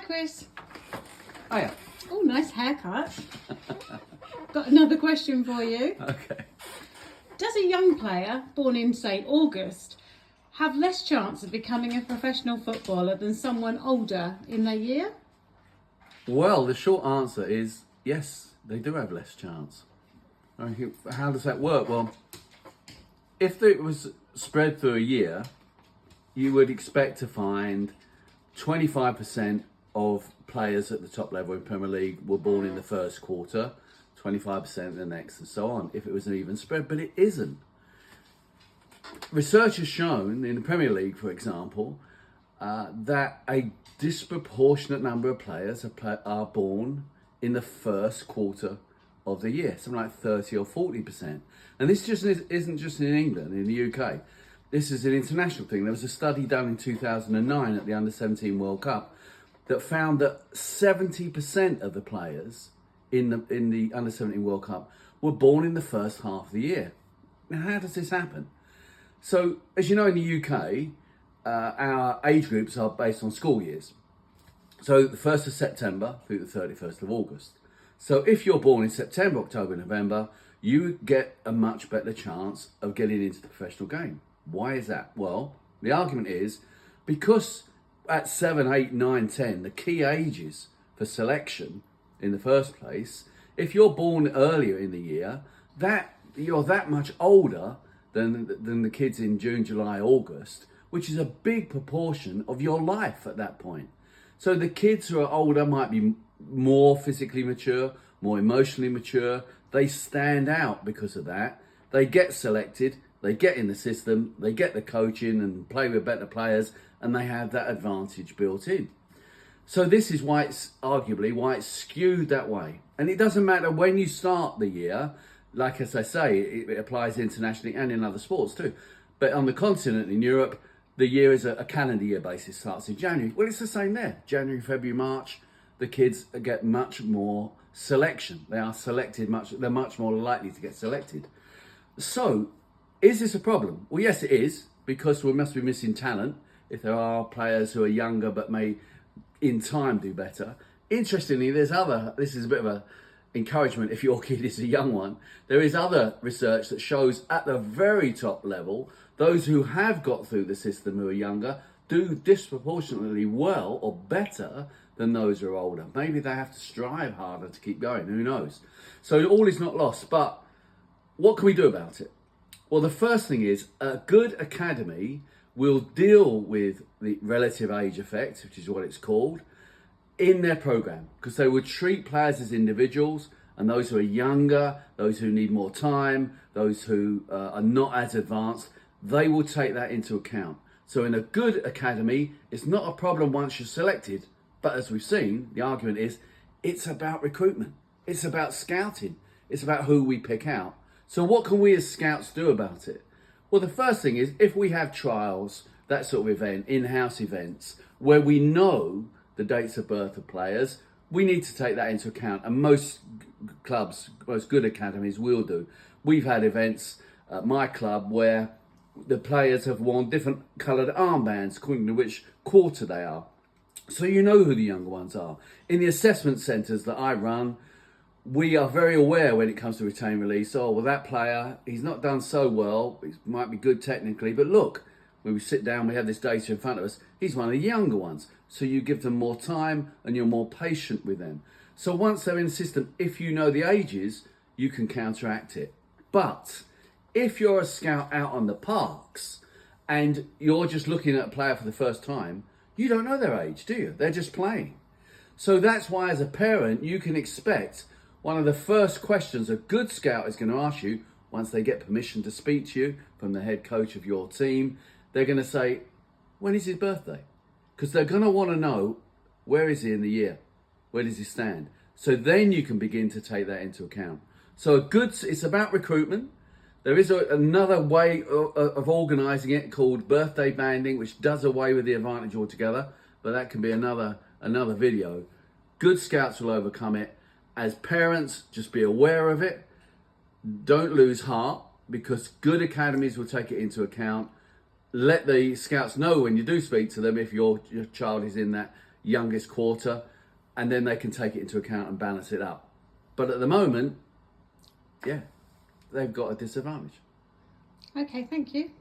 Chris. Hiya. Oh, nice haircut. Got another question for you. Okay. Does a young player born in, say, August have less chance of becoming a professional footballer than someone older in their year? Well, the short answer is yes, they do have less chance. How does that work? Well, if it was spread through a year, you would expect to find 25% of players at the top level in Premier League were born in the first quarter, 25% the next, and so on, if it was an even spread, but it isn't. Research has shown in the Premier League, for example, that a disproportionate number of players are born in the first quarter of the year, something like 30 or 40%. And this just isn't just in England, in the UK. This is an international thing. There was a study done in 2009 at the Under-17 World Cup that found that 70% of the players in the Under-17 World Cup were born in the first half of the year. Now, how does this happen? So, as you know, in the UK, our age groups are based on school years. So, the 1st of September through the 31st of August. So, if you're born in September, October, November, you get a much better chance of getting into the professional game. Why is that? Well, the argument is because at 7, 8, 9, 10, the key ages for selection in the first place, if you're born earlier in the year, that you're that much older than the kids in June, July, August, which is a big proportion of your life at that point. So the kids who are older might be more physically mature, more emotionally mature. They stand out because of that. They get selected, they get in the system, they get the coaching and play with better players, and they have that advantage built in. So this is why it's arguably why it's skewed that way. And it doesn't matter when you start the year, like as I say, it applies internationally and in other sports too. But on the continent in Europe, the year is a calendar year basis, starts in January. Well, it's the same there. January, February, March, the kids get much more selection. They are selected they're much more likely to get selected. So, is this a problem? Well, yes, it is, because we must be missing talent if there are players who are younger but may in time do better. Interestingly, this is a bit of a encouragement if your kid is a young one. There is other research that shows at the very top level, those who have got through the system who are younger do disproportionately well or better than those who are older. Maybe they have to strive harder to keep going, who knows? So all is not lost, but what can we do about it? Well, the first thing is a good academy will deal with the relative age effect, which is what it's called, in their program, because they would treat players as individuals, and those who are younger, those who need more time, those who are not as advanced, they will take that into account. So in a good academy, it's not a problem once you're selected, but as we've seen, the argument is it's about recruitment, it's about scouting, it's about who we pick out. So what can we as scouts do about it? Well, the first thing is if we have trials, that sort of event, in-house events, where we know the dates of birth of players, we need to take that into account. And most clubs, most good academies will do. We've had events at my club where the players have worn different coloured armbands according to which quarter they are. So you know who the younger ones are. In the assessment centres that I run, we are very aware when it comes to retain release. Oh, well, that player, he's not done so well. He might be good technically, but look, when we sit down, we have this data in front of us. He's one of the younger ones. So you give them more time and you're more patient with them. So once they're in the system, if you know the ages, you can counteract it. But if you're a scout out on the parks and you're just looking at a player for the first time, you don't know their age, do you? They're just playing. So that's why as a parent, you can expect one of the first questions a good scout is going to ask you, once they get permission to speak to you from the head coach of your team, they're going to say, when is his birthday? Because they're going to want to know, where is he in the year? Where does he stand? So then you can begin to take that into account. So it's about recruitment. There is another way of organising it called birthday banding, which does away with the advantage altogether, but that can be another video. Good scouts will overcome it. As parents, just be aware of it. Don't lose heart, because good academies will take it into account. Let the scouts know when you do speak to them if your child is in that youngest quarter, and then they can take it into account and balance it up. But at the moment, yeah, they've got a disadvantage. Okay, thank you.